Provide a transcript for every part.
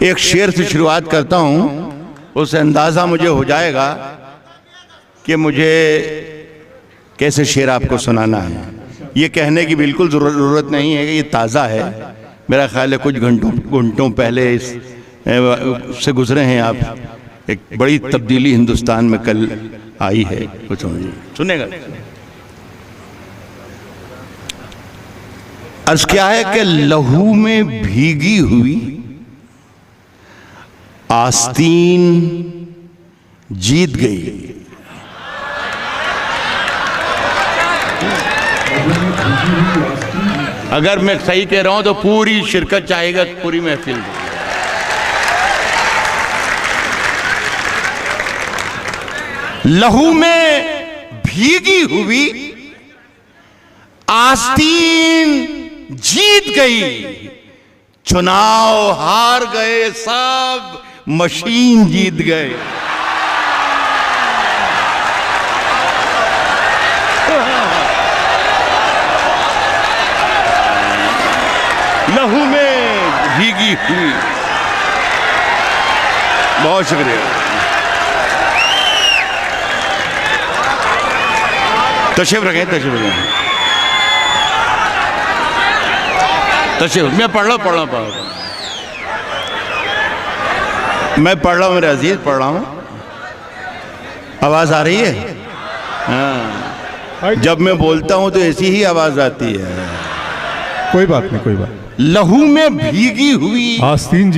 एक शेर से शुरुआत करता हूं, उससे अंदाजा मुझे हो जाएगा कि मुझे कैसे शेर आपको सुनाना है। ये कहने की बिल्कुल ज़रूरत नहीं है कि ये ताज़ा है, मेरा ख्याल है कुछ घंटों पहले इस से गुजरे हैं आप। एक बड़ी तब्दीली हिंदुस्तान में कल आई है, कुछ सुनेगा। अर्ज क्या है कि लहू में भीगी हुई आस्तीन जीत गई। अगर मैं सही कह रहा हूं तो पूरी शिरकत चाहेगा, पूरी महफिल। लहू में भीगी हुई आस्तीन जीत गई, चुनाव हार गए सब, मशीन जीत गए। लहू में भीगी हुई। बहुत शुक्रिया। तशरीफ रखें, तशरीफ रखें, तशरीफ। मैं पढ़ रहा हूँ मैं पढ़ रहा हूँ मेरे अजीज, पढ़ रहा हूँ। आवाज आ रही है? हाँ, जब मैं बोलता हूँ तो ऐसी ही आवाज आती है। कोई बात नहीं, कोई बात। लहू में भीगी हुई आस्तीन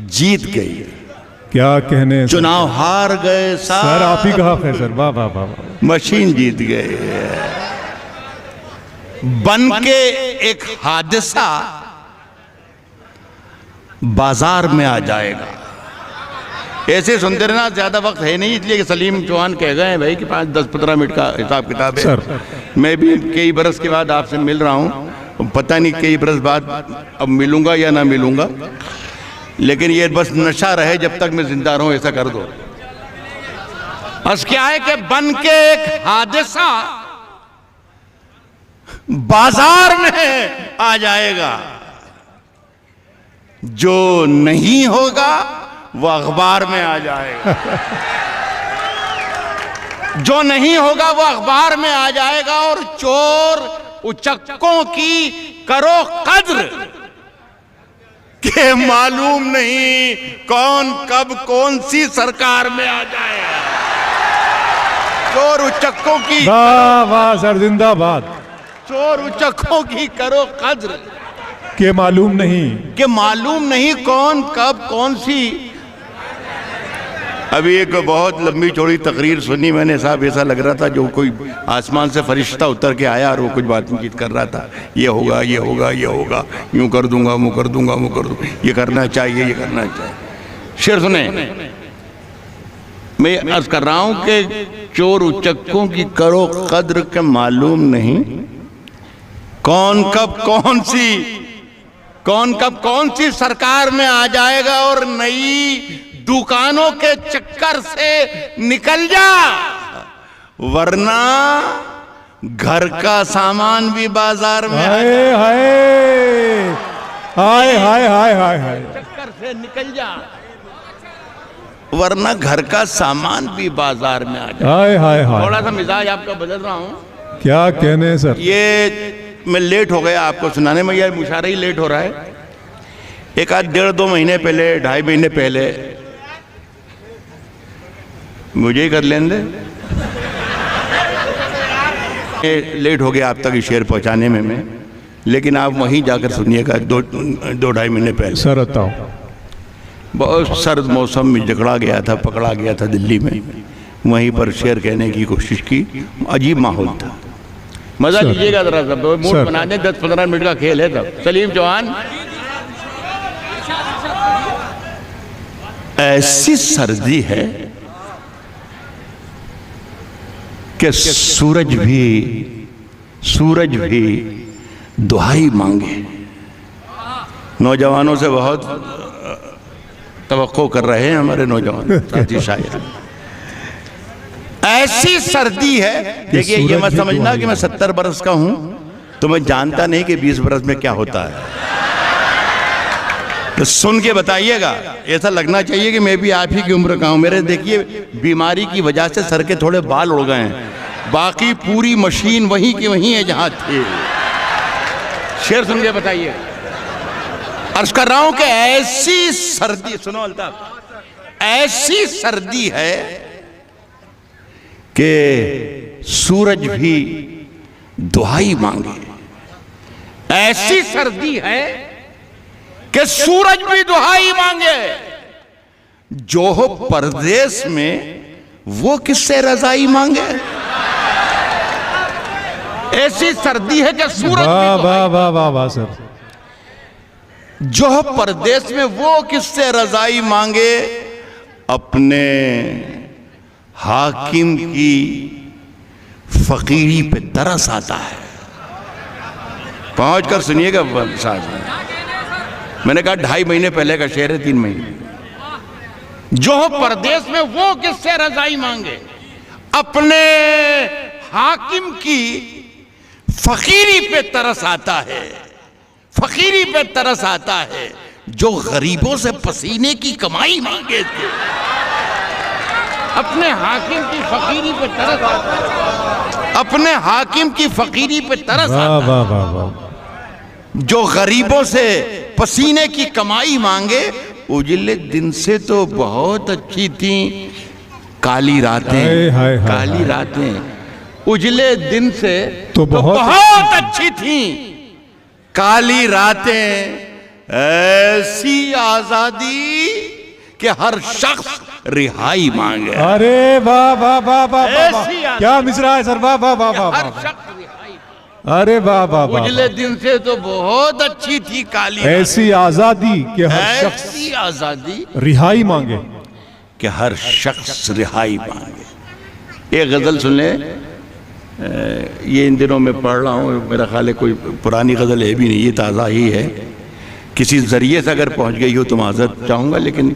जीत गई। क्या कहने, चुनाव हार गए सर। आप ही कहा फैसर, वाह वाह वाह। मशीन जीत गए। बन के एक हादसा बाजार में आ जाएगा। ऐसे सुनते रहना, ज्यादा वक्त है नहीं, इसलिए कि सलीम चौहान कह गए हैं भाई कि 5-10-15 मिनट का हिसाब किताब है। सर, मैं भी कई बरस के बाद आपसे मिल रहा हूं, पता नहीं कई बरस बाद अब मिलूंगा या ना मिलूंगा, लेकिन ये बस नशा रहे जब तक मैं जिंदा रहूं, ऐसा कर दो। बस क्या है कि बन के एक हादसा बाजार में आ जाएगा। जो नहीं होगा वो अखबार में आ जाएगा। जो नहीं होगा वो अखबार में आ जाएगा। और चोर उचक्कों की करो कद्र के मालूम नहीं कौन कब कौन सी सरकार में आ जाएगा। चोर उचक्कों की, वाह वाह सर, जिंदाबाद। चोर उचक्कों की करो कद्र के मालूम नहीं कौन कब कौन सी। अभी एक बहुत लंबी चौड़ी तकरीर सुनी मैंने साहब, ऐसा लग रहा था जो कोई आसमान से फरिश्ता उतर के आया और वो कुछ बातचीत कर रहा था। ये होगा, ये होगा, ये होगा, यूं कर दूंगा, वो कर दूंगा, वो कर दूंगा, ये करना चाहिए, ये करना चाहिए। शेर सुने, मैं अर्ज कर रहा हूं कि चोर उचक्कों की करो कद्र के मालूम नहीं कौन कब कौन सी सरकार में आ जाएगा। और नई दुकानों के चक्कर से निकल जा, वरना घर का सामान भी बाजार में हाय हाय हाय हाय हाय हाय हाय, चक्कर से निकल जा, वरना घर का सामान भी बाजार में आ जाए। हाय हाय हाय। थोड़ा सा मिजाज आपका बदल रहा हूं। क्या कहने सर। ये मैं लेट हो गया आपको सुनाने में, यार मुशारा ही लेट हो रहा है। एक आध 1.5-2 महीने पहले, 2.5 महीने पहले, मुझे ही कर लेने दे, लेट हो गया आप तक शेर पहुंचाने में मैं, लेकिन आप वहीं जाकर सुनिएगा। 2-2.5 महीने पहले सर बताओ। बहुत सर्द मौसम में पकड़ा गया था दिल्ली में। वहीं पर शेर कहने की कोशिश की, अजीब माहौल था। मजा लीजिएगा जरा सा, मूड बना दें। 10-15 मिनट का खेल है तब। सलीम चौहान, ऐसी सर्दी है कि सूरज भी दुहाई मांगे। नौजवानों से बहुत तवक्को कर रहे हैं हमारे नौजवान साथी शायर। ऐसी सर्दी है, देखिए ये मत समझना कि मैं 70 बरस का हूं तो मैं जानता नहीं कि 20 बरस में क्या होता है। तो सुन के बताइएगा। ऐसा लगना चाहिए कि मैं भी आप ही की उम्र का हूं। मेरे देखिए बीमारी की वजह से सर के थोड़े बाल उड़ गए हैं, बाकी पूरी मशीन वहीं की वहीं है जहां थे। शेर सुन के बताइए। अर्ज कर रहा हूं कि ऐसी सर्दी, सुनो अल्ताफ, ऐसी सर्दी है कि सूरज भी दुहाई मांगे। ऐसी सर्दी है कि सूरज भी दुहाई मांगे। जो हो परदेश में वो किससे रजाई मांगे। ऐसी सर्दी है कि सूरज वाह भी वाह वाह वाह वाह सर। जो हो परदेश में वो किससे रजाई मांगे। अपने हाकिम की फकीरी पे तरस आता है। पहुंच कर सुनिएगा साहब, मैंने कहा 2.5 महीने पहले का शेर है, 3 महीने। जो हो परदेश में वो किससे रजाई मांगे। अपने हाकिम की फकीरी पे तरस आता है। फकीरी पे तरस आता है। जो गरीबों से पसीने की कमाई मांगे थे। अपने हाकिम की फकीरी पे तरस आता है। अपने हाकिम की फकीरी पे तरस वाह आता है। वाह वाह वाह। जो गरीबों से पसीने की कमाई मांगे। उजले दिन से तो बहुत अच्छी थी काली रातें। हाय, हाय, हाय, काली हाय। रातें उजले दिन से तो बहुत अच्छी थी काली रातें। ऐसी आजादी कि हर शख्स रिहाई मांगे। अरे वाह वाह वाह वाह वाह वाह। ऐसी आदत। क्या मिसरा है सर, वाह वाह वाह वाह हर वाह। शख्स रिहाई। अरे वाह वाह वाह। उजले दिन से तो बहुत अच्छी थी काली ऐसी आजादी कि हर शख्स ऐसी आजादी रिहाई मांगे। कि हर शख्स रिहाई मांगे। एक गजल सुन ले, ये इन दिनों में पढ़ रहा हूँ, मेरा ख्याल है कोई पुरानी गजल है भी नहीं, ये ताज़ा ही है। किसी जरिए से अगर पहुँच गई हो तो माजरत चाहूँगा, लेकिन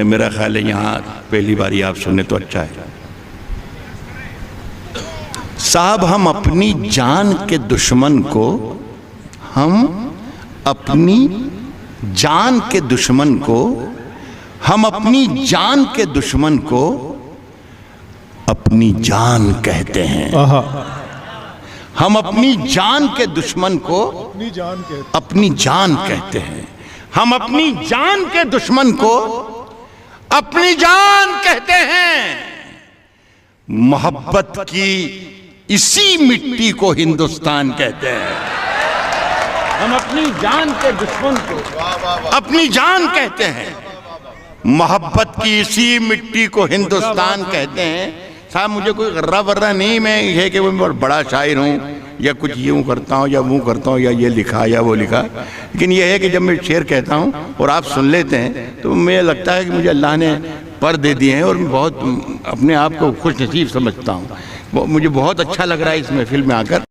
मेरा ख्याल है यहाँ पहली बारी आप सुने तो अच्छा है। साहब हम अपनी जान के दुश्मन को, हम अपनी जान के दुश्मन को, हम अपनी जान के दुश्मन को अपनी जान कहते हैं। आहा। हम अपनी जान के दुश्मन को अपनी जान के अपनी जान कहते हैं। हम अपनी जान के दुश्मन को अपनी जान कहते हैं। मोहब्बत की इसी मिट्टी को हिंदुस्तान कहते हैं। हम अपनी जान के दुश्मन को अपनी जान कहते हैं। मोहब्बत की इसी मिट्टी को हिंदुस्तान कहते हैं। साहब मुझे कोई गर्रा वर्रा नहीं, मैं ये कि मैं बहुत बड़ा शायर हूँ या कुछ यूँ करता हूँ या वो करता हूँ या ये लिखा या वो लिखा, लेकिन ये है कि जब मैं शेर कहता हूँ और आप सुन लेते हैं तो मुझे लगता है कि मुझे अल्लाह ने पर दे दिए हैं और मैं बहुत अपने आप को खुश नसीब समझता हूँ। मुझे बहुत अच्छा लग रहा है इस महफिल में आकर।